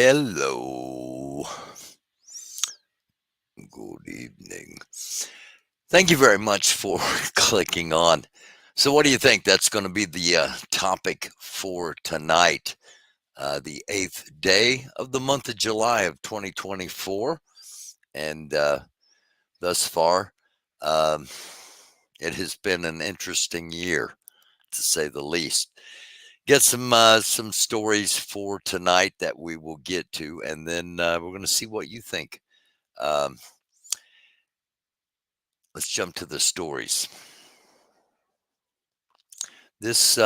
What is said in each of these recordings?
Hello. Good evening. Thank you very much for clicking on. So, what do you think? That's going to be the topic for tonight, the eighth day of the month of July of 2024. And thus far, um, it has been an interesting year, to say the least. Get some stories for tonight that we will get to, and then we're going to see what you think. Um, let's jump to the stories. This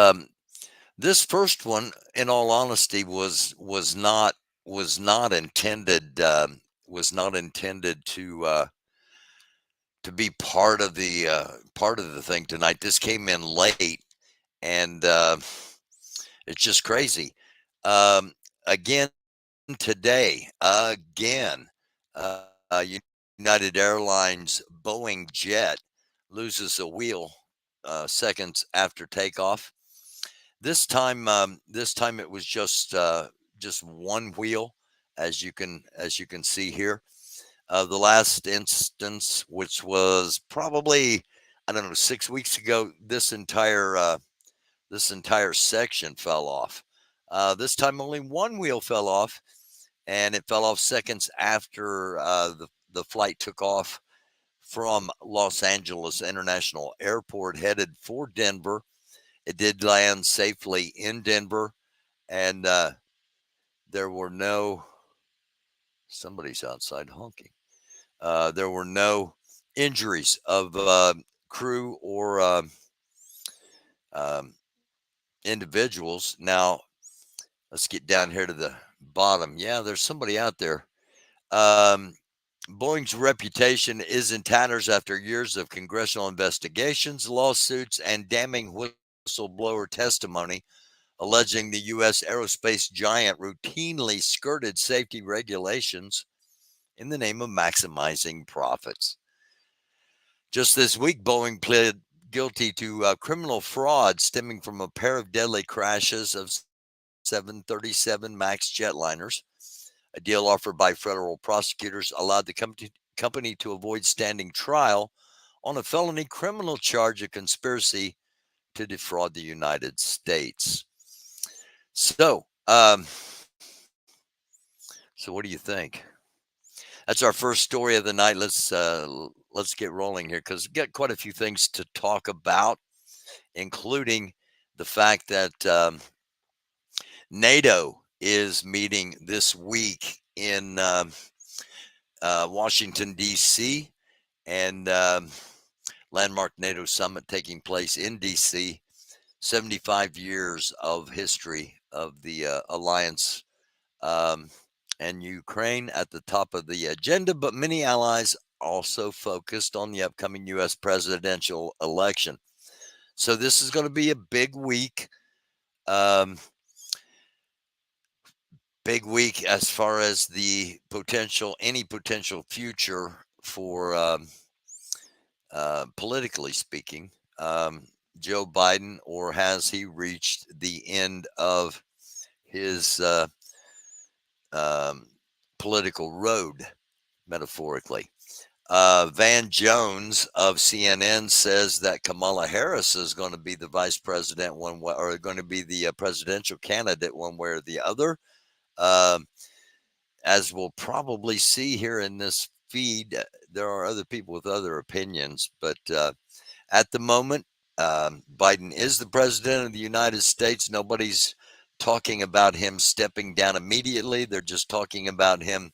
this first one, in all honesty, was not intended was not intended to be part of the thing tonight. This came in late, and it's just crazy. Um, again today, again, United Airlines Boeing jet loses a wheel seconds after takeoff. This time it was just one wheel, as you can see here. The last instance, which was probably I don't know 6 weeks ago, this entire section fell off. This time only one wheel fell off, and it fell off seconds after the flight took off from Los Angeles International Airport, headed for Denver. It did land safely in Denver, and there were no somebody's outside honking. There were no injuries of crew or um, individuals. Now let's get down here to the bottom. Yeah, there's somebody out there. Um, Boeing's reputation is in tatters after years of congressional investigations, lawsuits, and damning whistleblower testimony alleging the U.S. aerospace giant routinely skirted safety regulations in the name of maximizing profits. Just this week, Boeing pled guilty to criminal fraud stemming from a pair of deadly crashes of 737 MAX jetliners. A deal offered by federal prosecutors allowed the company to avoid standing trial on a felony criminal charge of conspiracy to defraud the United States. So, so what do you think? That's our first story of the night. Let's get rolling here because we've got quite a few things to talk about, including the fact that NATO is meeting this week in Washington, D.C., and landmark NATO summit taking place in D.C. 75 years of history of the alliance um, and Ukraine at the top of the agenda, but many allies also focused on the upcoming U.S. presidential election. So this is going to be a um, big week as far as any potential future for politically speaking. Joe Biden, or has he reached the end of his um, political road, metaphorically? Van Jones of CNN says that Kamala Harris is going to be the vice president one way, or going to be the presidential candidate one way or the other. Um, as we'll probably see here in this feed, there are other people with other opinions, but at the moment, Biden is the president of the United States. Nobody's talking about him stepping down immediately. They're just talking about him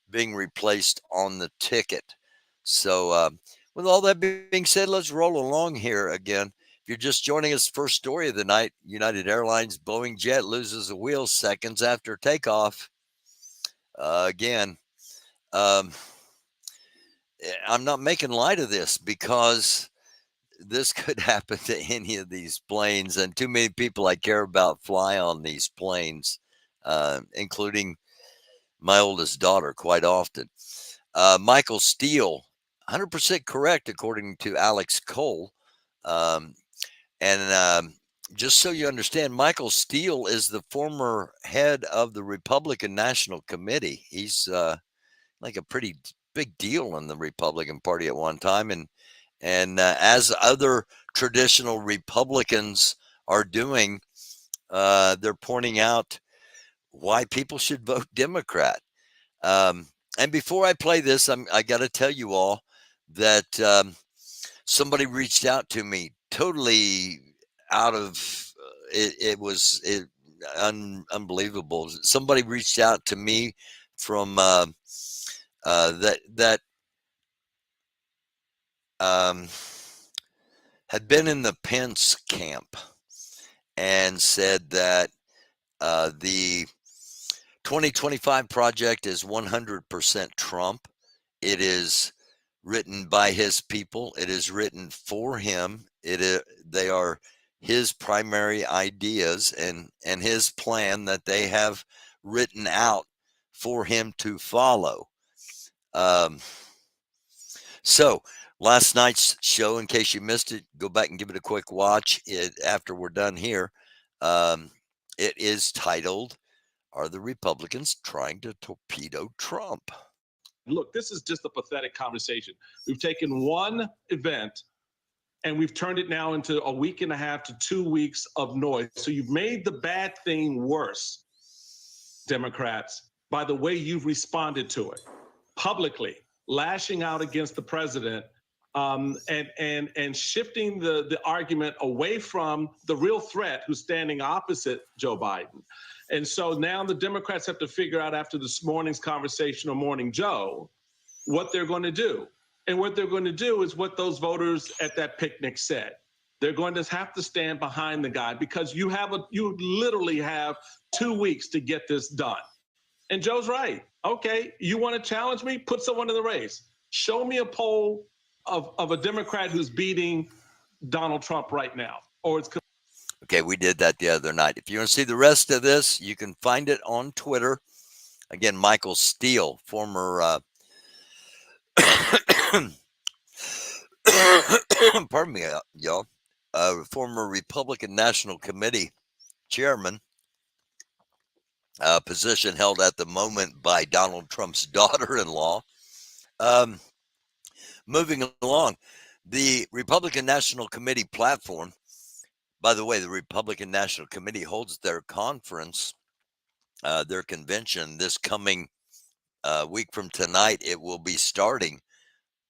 being replaced on the ticket. So, with all that being said, let's roll along here again. If you're just joining us, first story of the night: United Airlines Boeing jet loses a wheel seconds after takeoff. Again, um, I'm not making light of this because this could happen to any of these planes, and too many people I care about fly on these planes, including my oldest daughter quite often. Michael Steele, 100% correct, according to Alex Cole. Um, and just so you understand, Michael Steele is the former head of the Republican National Committee. He's like a pretty big deal in the Republican Party at one time, and as other traditional Republicans are doing, they're pointing out why people should vote Democrat. Um, and before I play this, I got to tell you all that somebody reached out to me totally out of it was unbelievable. Somebody reached out to me from that um, had been in the Pence camp and said that the 2025 project is 100% Trump. It is written by his people. It is written for him. They are his primary ideas and his plan that they have written out for him to follow. Um, so last night's show, in case you missed it, go back and give it a quick watch after we're done here. It is titled, "Are the Republicans Trying to Torpedo Trump?" Look, this is just a pathetic conversation. We've taken one event and we've turned it now into a week and a half to 2 weeks of noise. So you've made the bad thing worse, Democrats, by the way you've responded to it publicly, lashing out against the president, and shifting the argument away from the real threat who's standing opposite Joe Biden. And so now the Democrats have to figure out after this morning's conversation on Morning Joe what they're going to do. And what they're going to do is what those voters at that picnic said. They're going to have to stand behind the guy because you literally have 2 weeks to get this done. And Joe's right. Okay, you want to challenge me? Put someone in the race. Show me a poll of a Democrat who's beating Donald Trump right now. Or it's Okay, we did that the other night. If you want to see the rest of this, you can find it on Twitter. Again, Michael Steele, former pardon me, y'all, former Republican National Committee chairman, position held at the moment by Donald Trump's daughter-in-law. Moving along, the Republican National Committee platform. By the way, the Republican National Committee holds their conference, their convention this coming week from tonight. It will be starting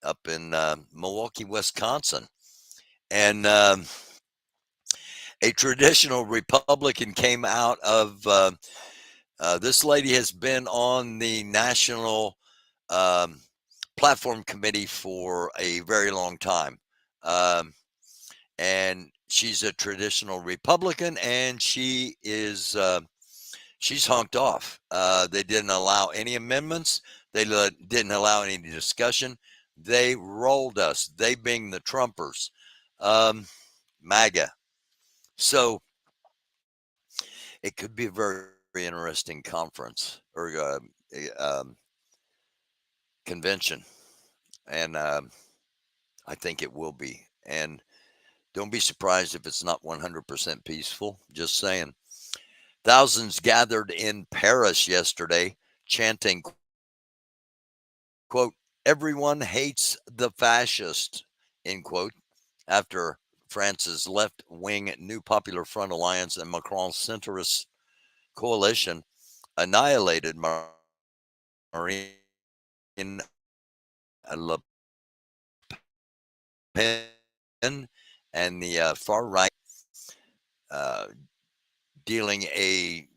up in Milwaukee, Wisconsin. And a traditional Republican came out of this lady has been on the national platform committee for a very long time. And she's a traditional Republican, and she is she's honked off. They didn't allow any amendments. They didn't allow any discussion. They rolled us. They being the Trumpers, MAGA. So it could be a very interesting conference or convention, and I think it will be. And don't be surprised if it's not 100% peaceful. Just saying. Thousands gathered in Paris yesterday, chanting, quote, "Everyone hates the fascist," end quote, after France's left-wing New Popular Front Alliance and Macron's centrist coalition annihilated Marine Le Pen and the far right, uh, dealing a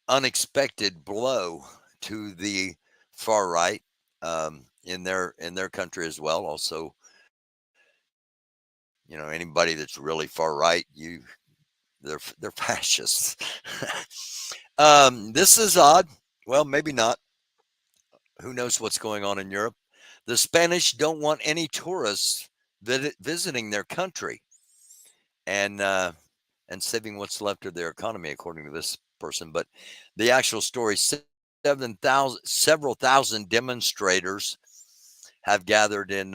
unexpected blow to the far right in their country as well. Also, anybody that's really far right, they're fascists. This is odd. Well, maybe not. Who knows what's going on in Europe? The Spanish don't want any tourists visiting their country and saving what's left of their economy, according to this person. But the actual story: several thousand demonstrators have gathered in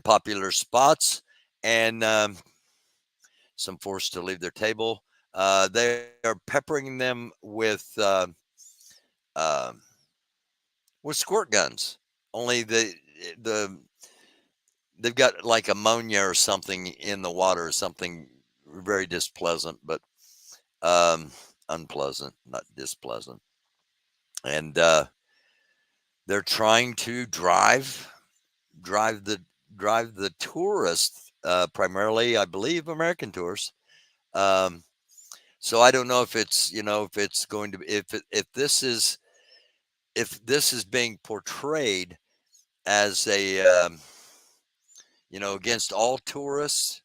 popular spots, and some forced to leave their table. They are peppering them uh, with squirt guns. Only the they've got like ammonia or something in the water, something very displeasant, but unpleasant, not displeasant. And they're trying to drive the tourists, primarily, I believe, American tourists. Um, so I don't know if it's if it's going to be if this is being portrayed as a against all tourists,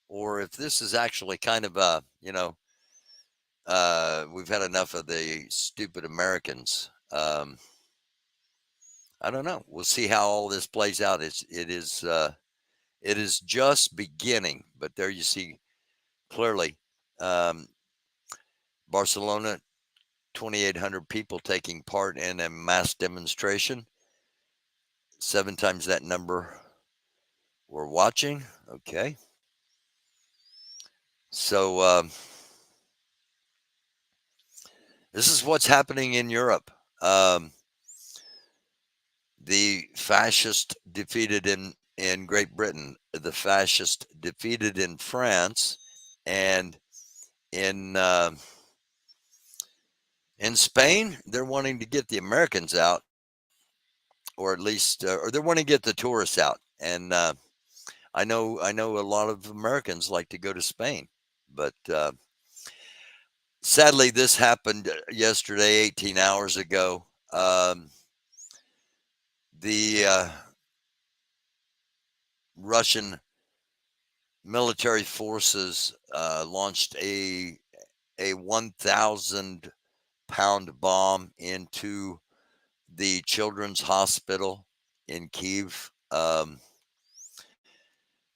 or if this is actually kind of a we've had enough of the stupid Americans. I don't know. We'll see how all this plays out. It is just beginning, but there you see clearly, Barcelona, 2,800 people taking part in a mass demonstration. 7 times that number were watching. Okay. So this is what's happening in Europe. The fascist defeated in Great Britain, the fascist defeated in France, and in Spain, they're wanting to get the Americans out, or at least, or they're wanting to get the tourists out. And I know a lot of Americans like to go to Spain, but sadly, this happened yesterday, 18 hours ago. The Russian military forces launched a 1,000-pound bomb into the children's hospital in Kyiv. And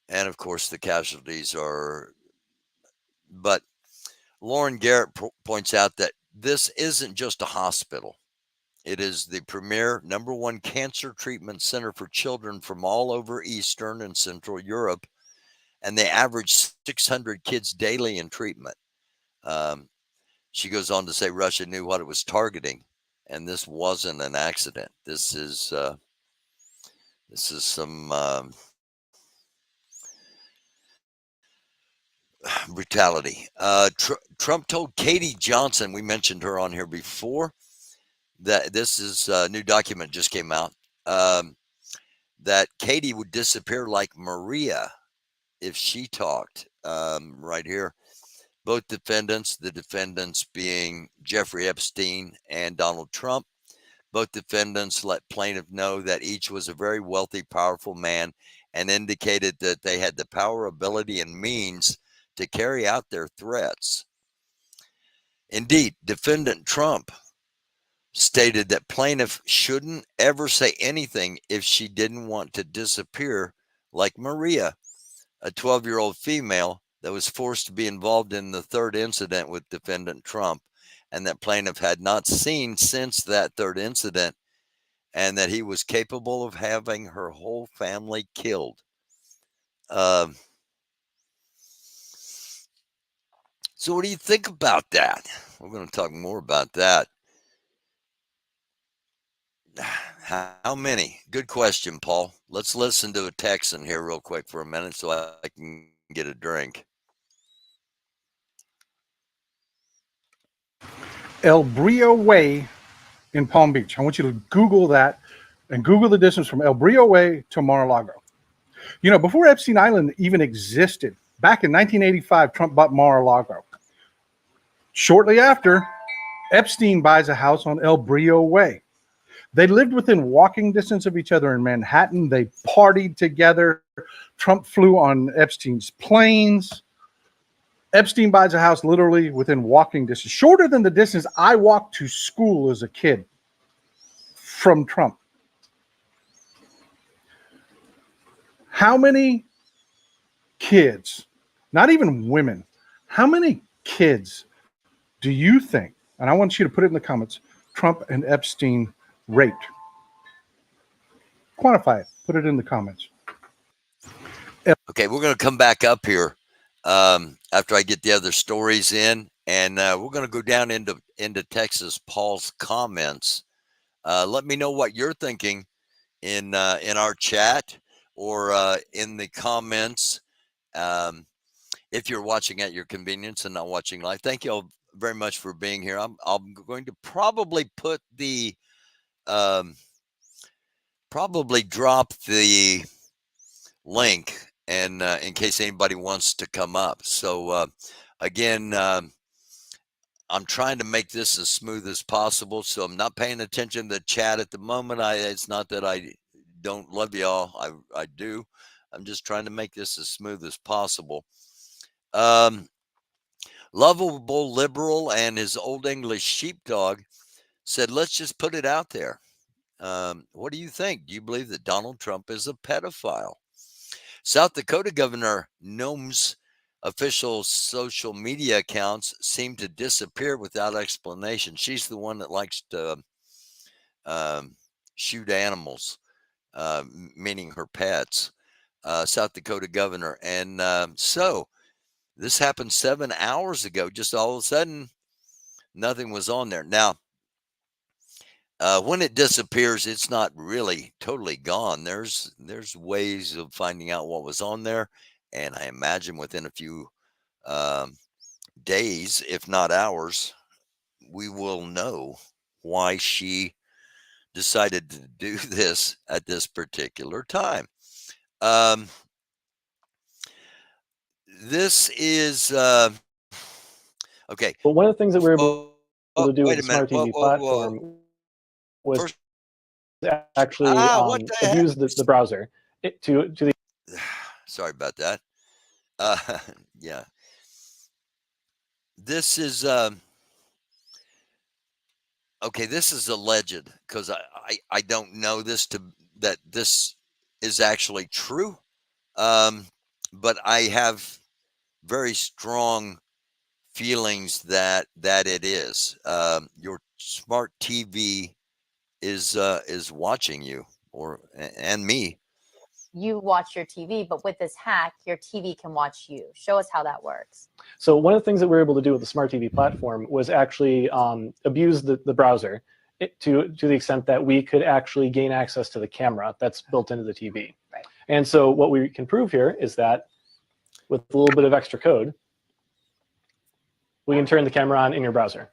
of course, the casualties are. But Lauren Garrett points out that this isn't just a hospital. It is the premier #1 cancer treatment center for children from all over Eastern and Central Europe, and they average 600 kids daily in treatment. She goes on to say Russia knew what it was targeting, and this wasn't an accident. This is some brutality. Trump told Katie Johnson, we mentioned her on here before, that this is a new document just came out, that Katie would disappear like Maria if she talked. Right here, both defendants, the defendants being Jeffrey Epstein and Donald Trump, both defendants let plaintiff know that each was a very wealthy, powerful man, and indicated that they had the power, ability, and means to carry out their threats. Indeed, defendant Trump stated that plaintiff shouldn't ever say anything if she didn't want to disappear like Maria, a 12-year-old female that was forced to be involved in the third incident with defendant Trump, and that plaintiff had not seen since that third incident, and that he was capable of having her whole family killed. So what do you think about that? We're going to talk more about that. How many? Good question, Paul. Let's listen to a Texan here real quick for a minute so I can get a drink. El Brillo Way in Palm Beach. I want you to Google that and Google the distance from El Brillo Way to Mar-a-Lago. You know, before Epstein Island even existed, back in 1985, Trump bought Mar-a-Lago. Shortly after, Epstein buys a house on El Brillo Way. They lived within walking distance of each other in Manhattan. They partied together. Trump flew on Epstein's planes. Epstein buys a house literally within walking distance, shorter than the distance I walked to school as a kid from Trump. How many kids, not even women, how many kids do you think, and I want you to put it in the comments, Trump and Epstein raped? Quantify it. Put it in the comments. Okay, we're going to come back up here after I get the other stories in, and we're going to go down into Texas. Paul's comments. Let me know what you're thinking in our chat or in the comments. If you're watching at your convenience and not watching live, thank you all very much for being here. I'm going to probably put the probably drop the link and in case anybody wants to come up. So again, I'm trying to make this as smooth as possible. So I'm not paying attention to the chat at the moment. It's not that I don't love y'all. I do. I'm just trying to make this as smooth as possible. Lovable liberal and his old English sheepdog said, let's just put it out there. What do you think? Do you believe that Donald Trump is a pedophile? South Dakota Governor Noem's official social media accounts seem to disappear without explanation. She's the one that likes to shoot animals, meaning her pets. South Dakota governor. And so this happened 7 hours ago. Just all of a sudden, nothing was on there. Now, when it disappears, it's not really totally gone. There's ways of finding out what was on there, and I imagine within a few days, if not hours, we will know why she decided to do this at this particular time. This is okay. But one of the things that we're able to do with the Smart TV Whoa. platform was First, actually abuse the browser to the. Sorry about that. Yeah. This is okay. This is alleged because I don't know this that this is actually true. But I have very strong feelings that it is. Your smart TV is watching you and me. You watch your TV, but with this hack, your TV can watch you. Show us how that works. So one of the things that we're able to do with the Smart TV platform was actually abuse the browser to the extent that we could actually gain access to the camera that's built into the TV. Right. And so what we can prove here is that with a little bit of extra code, we can turn the camera on in your browser.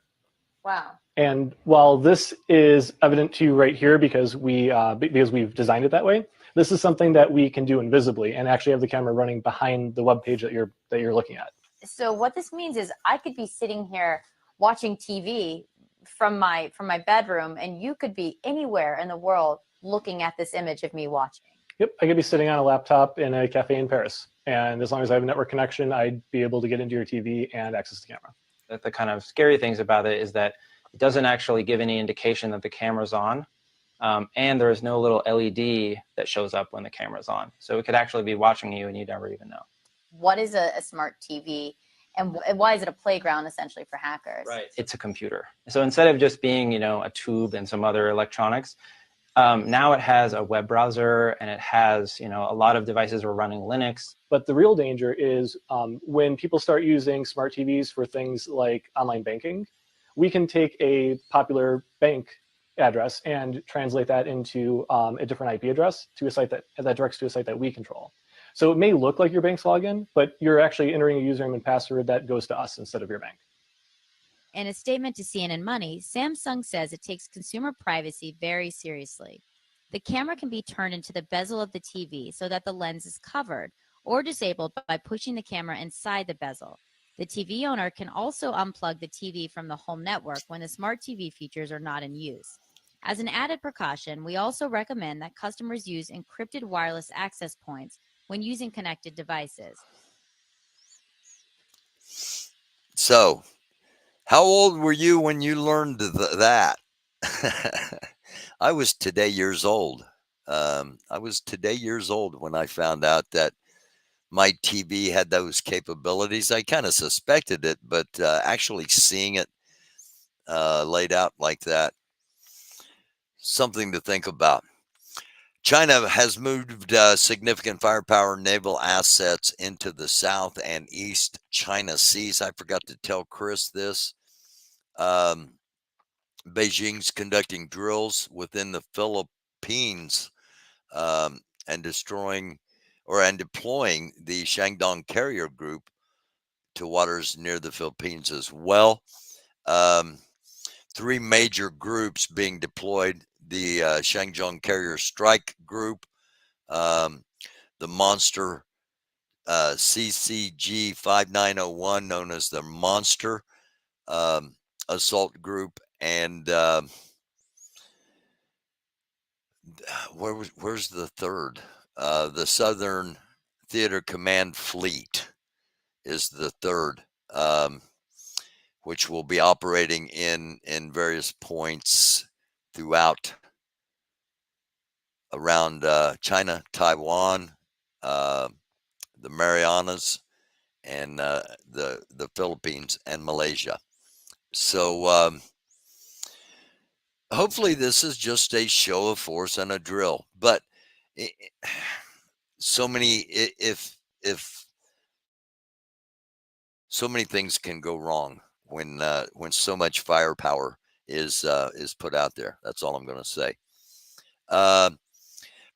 Wow. And while this is evident to you right here because we've designed it that way, this is something that we can do invisibly and actually have the camera running behind the web page that you're looking at. So what this means is I could be sitting here watching TV from my bedroom, and you could be anywhere in the world looking at this image of me watching. Yep, I could be sitting on a laptop in a cafe in Paris, and as long as I have a network connection, I'd be able to get into your TV and access the camera. The kind of scary things about it is that it doesn't actually give any indication that the camera's on, and there is no little LED that shows up when the camera's on. So it could actually be watching you and you never even know. What is a smart TV, and why is it a playground essentially for hackers? Right. It's a computer. So instead of just being, a tube and some other electronics, now it has a web browser and it has, a lot of devices are running Linux. But the real danger is when people start using smart TVs for things like online banking, we can take a popular bank address and translate that into a different IP address to a site that directs to a site that we control. So it may look like your bank's login, but you're actually entering a username and password that goes to us instead of your bank. In a statement to CNN Money, Samsung says it takes consumer privacy very seriously. The camera can be turned into the bezel of the TV so that the lens is covered or disabled by pushing the camera inside the bezel. The TV owner can also unplug the TV from the home network when the smart TV features are not in use. As an added precaution, we also recommend that customers use encrypted wireless access points when using connected devices. So, how old were you when you learned that? I was today years old. I was today years old when I found out that my TV had those capabilities. I kind of suspected it, but actually seeing it laid out like that, something to think about. China has moved significant firepower naval assets into the South and East China Seas. I forgot to tell Chris this. Beijing's conducting drills within the Philippines and deploying the Shandong Carrier Group to waters near the Philippines as well. 3 major groups being deployed: the Shandong Carrier Strike Group, the Monster CCG 5901, known as the Monster Assault Group, and where's the third? The Southern Theater Command Fleet is the third, which will be operating in various points throughout around China, Taiwan, the Marianas, and the Philippines and Malaysia. So hopefully this is just a show of force and a drill. But so many things can go wrong when so much firepower is put out there. That's all I'm going to say.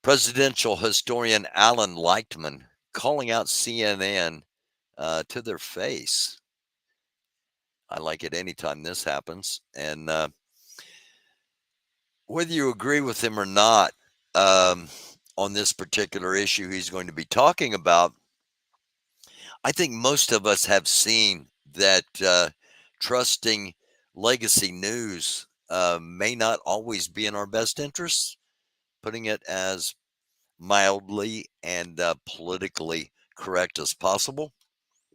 Presidential historian Alan Lightman calling out CNN to their face. I like it anytime this happens. And whether you agree with him or not on this particular issue he's going to be talking about, I think most of us have seen that trusting legacy news may not always be in our best interests, putting it as mildly and politically correct as possible.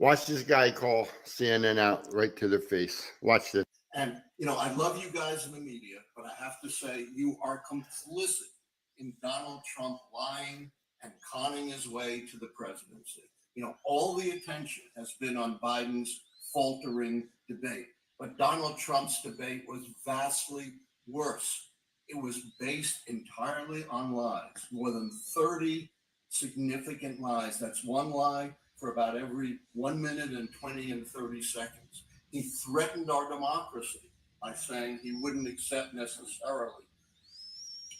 Watch this guy call CNN out right to their face. Watch this. And, you know, I love you guys in the media, but I have to say you are complicit in Donald Trump lying and conning his way to the presidency. You know, all the attention has been on Biden's faltering debate, but Donald Trump's debate was vastly worse. It was based entirely on lies, more than 30 significant lies. That's one lie for about every 1 minute and 20 and 30 seconds. He threatened our democracy by saying he wouldn't accept necessarily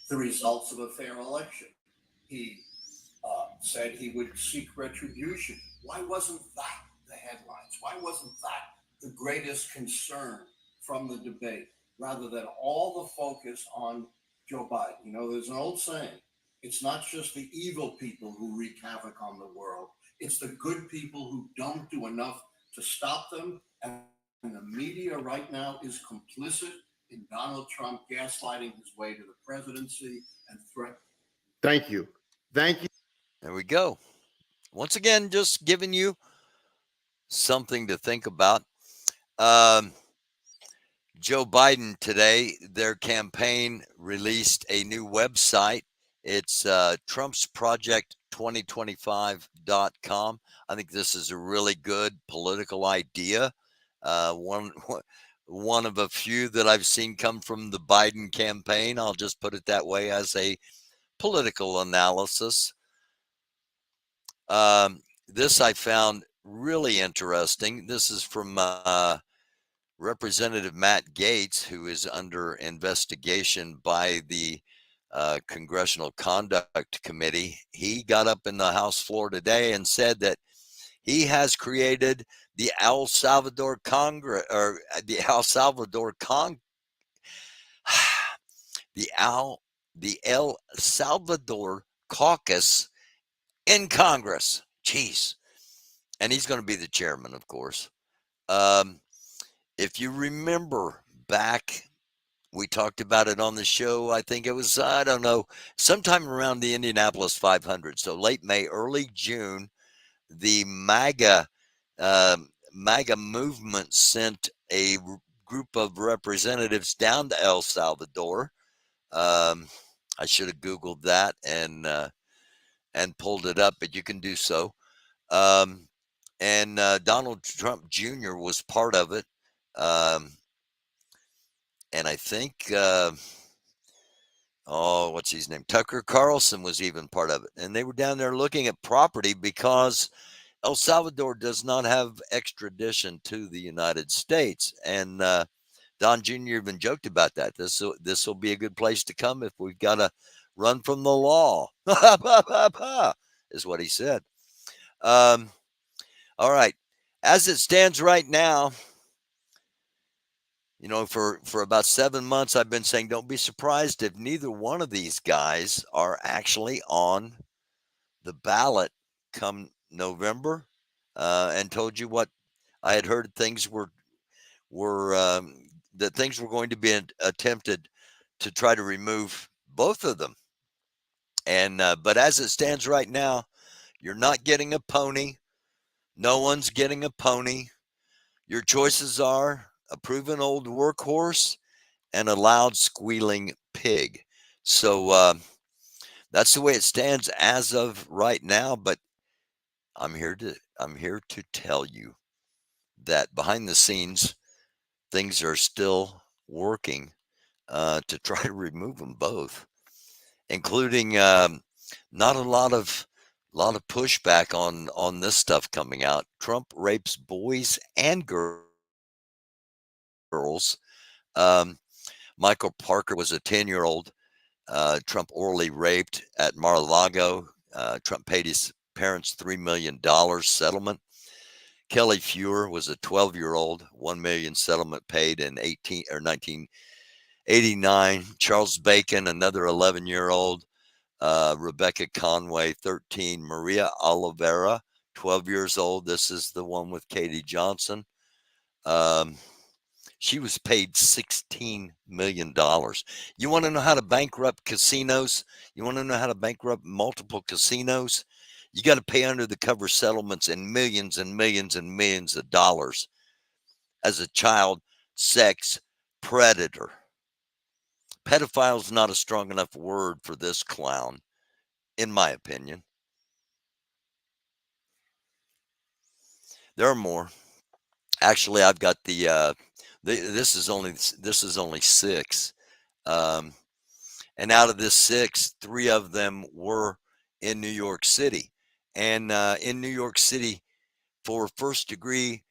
the results of a fair election. He said he would seek retribution. Why wasn't that the headlines? Why wasn't that the greatest concern from the debate, rather than all the focus on Joe Biden? You know, there's an old saying, it's not just the evil people who wreak havoc on the world. It's the good people who don't do enough to stop them. And the media right now is complicit in Donald Trump gaslighting his way to the presidency and threatening. Thank you. Thank you. There we go. Once again, just giving you something to think about. Joe Biden today, their campaign released a new website. It's trumpsproject2025.com. I think this is a really good political idea. One of a few that I've seen come from the Biden campaign. I'll just put it that way as a political analysis. This I found really interesting. This is from Representative Matt Gaetz, who is under investigation by the Congressional Conduct Committee. He got up in the House floor today and said that he has created the El Salvador Congress, or the El Salvador the El Salvador Caucus in Congress. Jeez. And he's going to be the chairman, of course. If you remember back, we talked about it on the show. I think it was, I don't know, sometime around the Indianapolis 500. So late May, early June, the MAGA movement sent a group of representatives down to El Salvador. I should have Googled that and pulled it up, but you can do so. And Donald Trump Jr. was part of it. And I think, oh, what's his name? Tucker Carlson was even part of it. And they were down there looking at property because El Salvador does not have extradition to the United States. And Don Jr. even joked about that. This will be a good place to come if we've got to run from the law, is what he said. All right. As it stands right now, you know, for about 7 months, I've been saying don't be surprised if neither one of these guys are actually on the ballot come November. And told you what I had heard things were that things were going to be attempted to try to remove both of them. And but as it stands right now, you're not getting a pony. No one's getting a pony. Your choices are a proven old workhorse and a loud squealing pig. So that's the way it stands as of right now. But I'm here to tell you that behind the scenes, things are still working to try to remove them both, including not a lot of pushback on this stuff coming out. Trump rapes boys and girls. Michael Parker was a 10-year-old. Trump orally raped at Mar-a-Lago. Trump paid his parents $3 million settlement. Kelly Fuhrer was a 12-year-old, $1 million settlement paid in 1989. Charles Bacon, another 11-year-old. Rebecca Conway, 13. Maria Oliveira, 12 years old. This is the one with Katie Johnson. She was paid $16 million. You want to know how to bankrupt casinos? You want to know how to bankrupt multiple casinos? You got to pay under the cover settlements in millions and millions and millions of dollars as a child sex predator. Pedophile is not a strong enough word for this clown, in my opinion. There are more. Actually, I've got this is only 6. And out of this 6, 3 of them were in New York City. And in New York City, for first-degree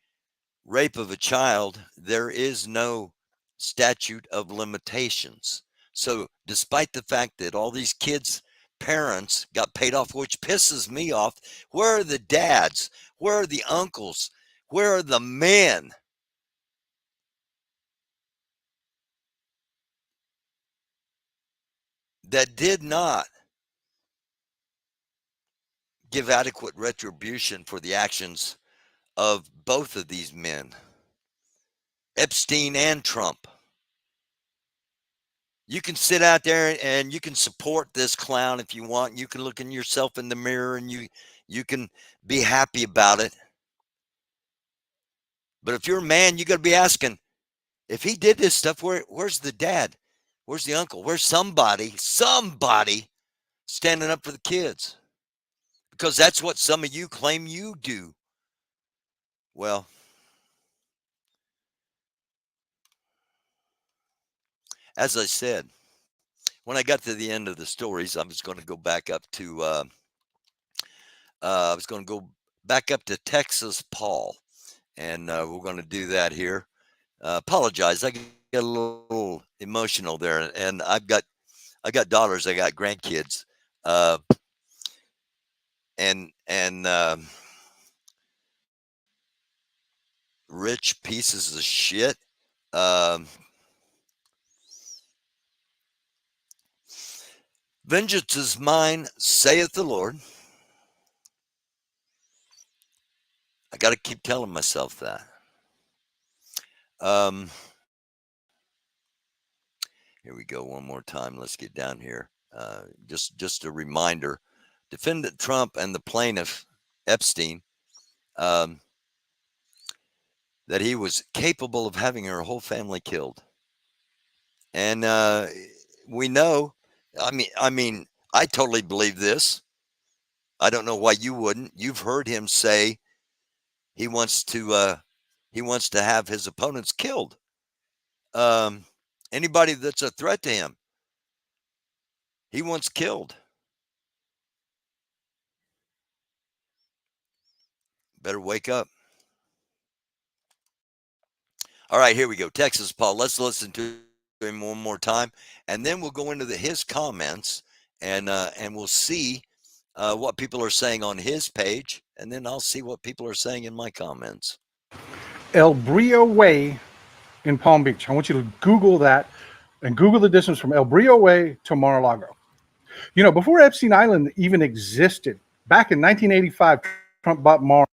rape of a child, there is no statute of limitations. So despite the fact that all these kids' parents got paid off, which pisses me off, where are the dads? Where are the uncles? Where are the men? That did not give adequate retribution for the actions of both of these men, Epstein and Trump. You can sit out there and you can support this clown if you want. You can look in yourself in the mirror and you can be happy about it. But if you're a man, you got to be asking, if he did this stuff, where's the dad? Where's the uncle? Where's somebody standing up for the kids? Because that's what some of you claim you do. Well, as I said, when I got to the end of the stories, I was going to go back up to Texas Paul, and we're going to do that here. Apologize, I get a little emotional there, and I got daughters, I got grandkids, and rich pieces of shit. Vengeance is mine, saith the Lord. I got to keep telling myself that. Here we go one more time. Let's get down here. Just a reminder, Defendant Trump and the plaintiff Epstein, that he was capable of having her whole family killed. And we know, I mean, I totally believe this. I don't know why you wouldn't. You've heard him say he wants to have his opponents killed. Anybody that's a threat to him. He wants killed. Better wake up. All right, here we go. Texas Paul. Let's listen to him one more time, and then we'll go into his comments, and we'll see what people are saying on his page, and then I'll see what people are saying in my comments. El Brillo Way in Palm Beach. I want you to Google that and Google the distance from El Brillo Way to Mar-a-Lago. You know, before Epstein Island even existed, back in 1985, Trump bought Mar-a-Lago.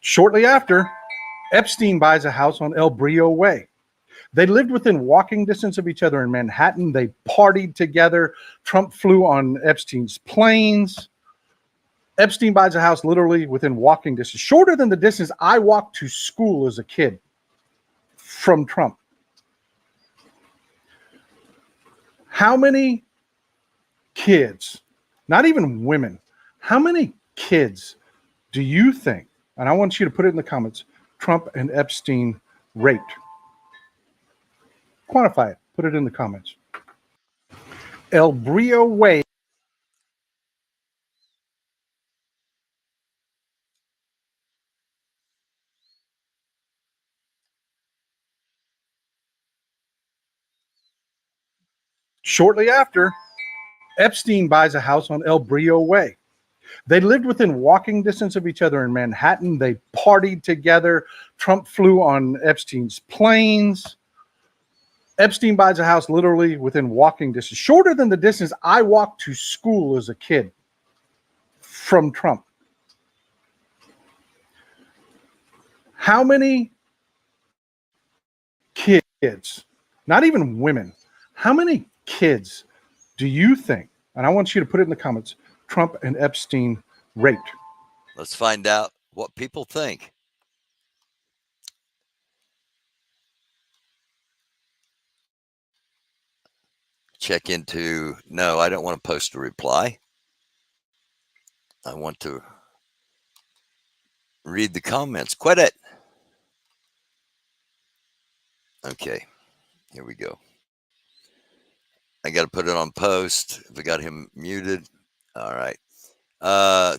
Shortly after, Epstein buys a house on El Brillo Way. They lived within walking distance of each other in Manhattan. They partied together. Trump flew on Epstein's planes. Epstein buys a house literally within walking distance, shorter than the distance I walked to school as a kid from Trump. How many kids, not even women, how many kids do you think, and I want you to put it in the comments, Trump and Epstein raped? Quantify it. Put it in the comments. El Brillo Way. Shortly after, Epstein buys a house on El Brillo Way. They lived within walking distance of each other in Manhattan. They partied together. Trump flew on Epstein's planes. Epstein buys a house literally within walking distance, shorter than the distance I walked to school as a kid from Trump. How many kids, not even women, how many kids do you think, and I want you to put it in the comments, Trump and Epstein raped? Let's find out what people think. Check into, no, I don't want to post a reply. I want to read the comments. Quit it. Okay, here we go. I got to put it on post. If I got him muted. All right.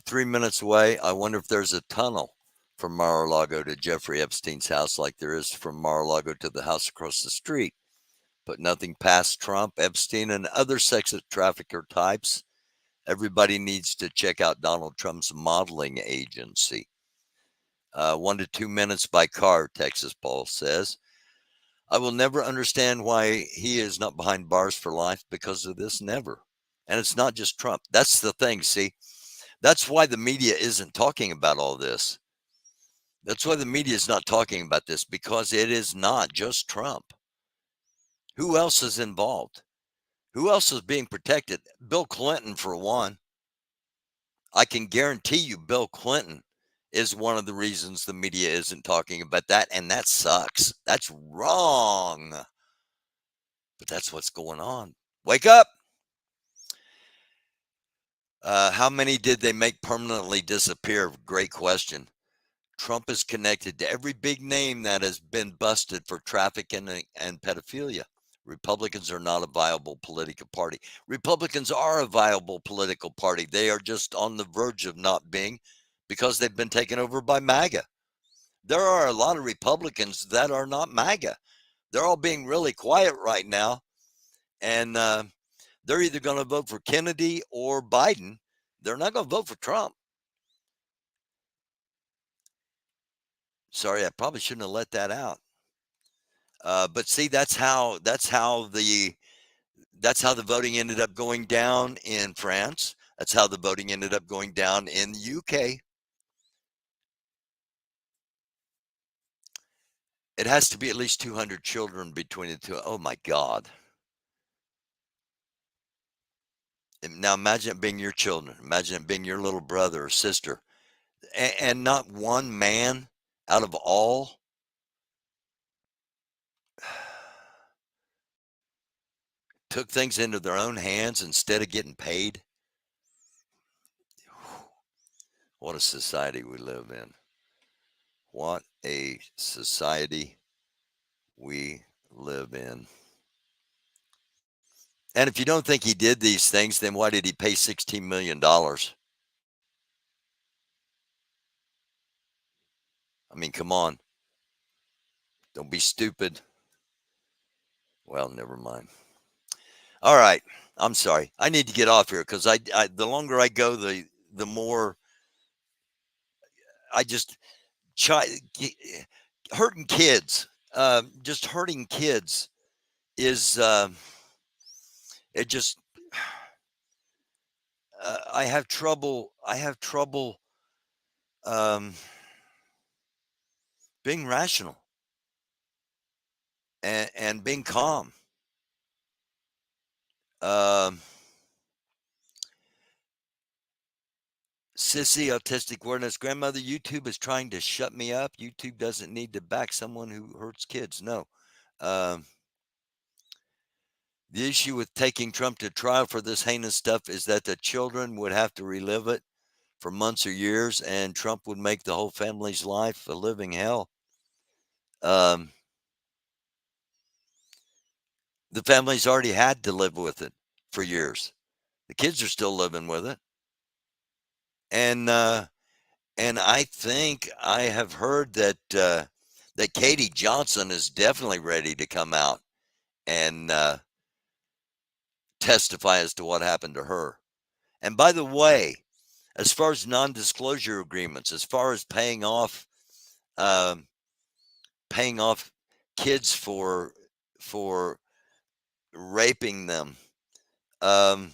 3 minutes away. I wonder if there's a tunnel from Mar-a-Lago to Jeffrey Epstein's house like there is from Mar-a-Lago to the house across the street. But nothing past Trump, Epstein, and other sex trafficker types. Everybody needs to check out Donald Trump's modeling agency. 1 to 2 minutes by car, Texas Paul says. I will never understand why he is not behind bars for life because of this. Never. And it's not just Trump. That's the thing. See, that's why the media isn't talking about all this. That's why the media is not talking about this, because it is not just Trump. Who else is involved? Who else is being protected? Bill Clinton, for one. I can guarantee you Bill Clinton is one of the reasons the media isn't talking about that, and that sucks. That's wrong. But that's what's going on. Wake up. How many did they make permanently disappear? Great question. Trump is connected to every big name that has been busted for trafficking and pedophilia. Republicans are not a viable political party. Republicans are a viable political party. They are just on the verge of not being, because they've been taken over by MAGA. There are a lot of Republicans that are not MAGA. They're all being really quiet right now. And they're either going to vote for Kennedy or Biden. They're not going to vote for Trump. Sorry, I probably shouldn't have let that out. But see, that's how the voting ended up going down in France. That's how the voting ended up going down in the UK. It has to be at least 200 children between the two. Oh my God. Now imagine it being your children. Imagine it being your little brother or sister. And not one man out of all took things into their own hands instead of getting paid. What a society we live in. What a society we live in. And if you don't think he did these things, then why did he pay $16 million? I mean, come on. Don't be stupid. Well, never mind. All right. I'm sorry. I need to get off here because I the longer I go, the more I just hurting kids. Just hurting kids is it just I have trouble being rational and being calm. Sissy, autistic awareness grandmother, YouTube is trying to shut me up. YouTube doesn't need to back someone who hurts kids. No. The issue with taking Trump to trial for this heinous stuff is that the children would have to relive it for months or years, and Trump would make the whole family's life a living hell. The family's already had to live with it for years. The kids are still living with it. And I think I have heard that that Katie Johnson is definitely ready to come out and testify as to what happened to her. And by the way, as far as non-disclosure agreements, as far as paying off kids for raping them, and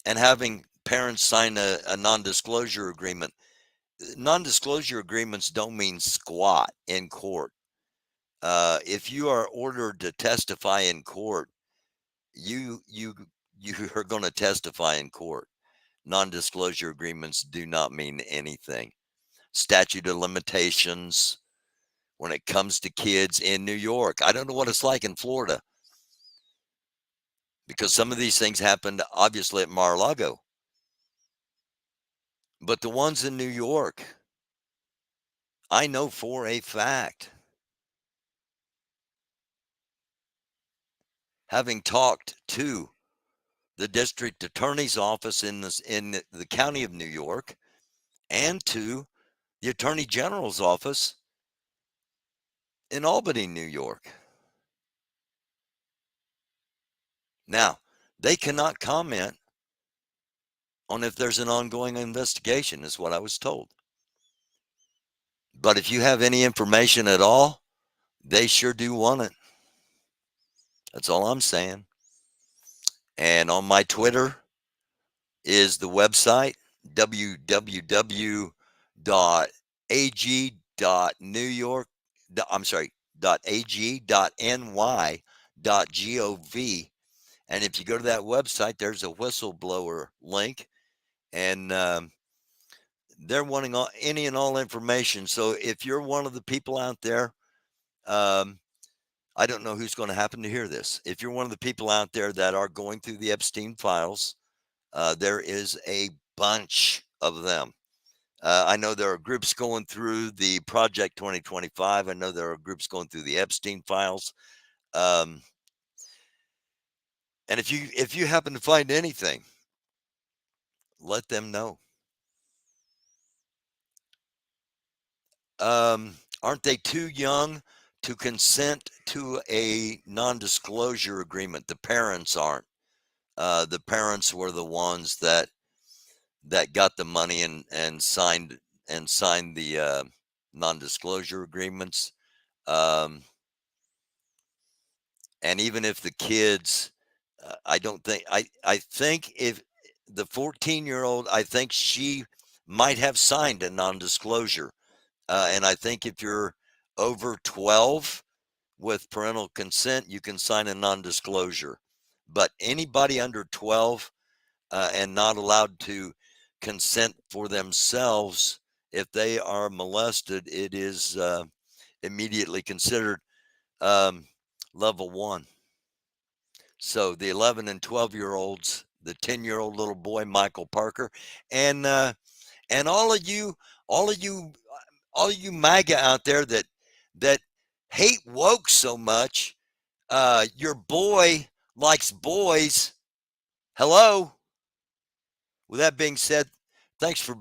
having parents sign a non-disclosure agreement. Non-disclosure agreements don't mean squat in court. If you are ordered to testify in court, you are going to testify in court. Non-disclosure agreements do not mean anything. Statute of limitations when it comes to kids in New York. I don't know what it's like in Florida, because some of these things happened obviously at Mar-a-Lago. But the ones in New York, I know for a fact, having talked to the district attorney's office in the county of New York and to the attorney general's office in Albany, New York. Now, they cannot comment on if there's an ongoing investigation, is what I was told. But if you have any information at all, they sure do want it. That's all I'm saying. And on my Twitter is the website www.ag.ny.gov. And if you go to that website, there's a whistleblower link, and they're wanting any and all information. So if you're one of the people out there, I don't know who's going to happen to hear this. If you're one of the people out there that are going through the Epstein files, there is a bunch of them. I know there are groups going through the Project 2025. I know there are groups going through the Epstein files. And if you happen to find anything, let them know. Aren't they too young to consent to a non-disclosure agreement? The parents aren't. The parents were the ones that got the money and signed the non-disclosure agreements. And even if the kids, I think if the 14-year-old, I think she might have signed a non-disclosure. And I think if you're over 12 with parental consent, you can sign a non-disclosure. But anybody under 12 and not allowed to consent for themselves, if they are molested, it is immediately considered level 1. So the 11 and 12-year-olds, the 10-year-old little boy Michael Parker, and all of you MAGA out there that hate woke so much, your boy likes boys. Hello. With that being said, thanks for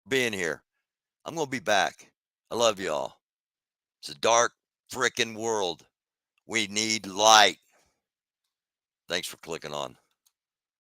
being here. I'm going to be back. I love y'all. It's a dark freaking world. We need light. Thanks for clicking on.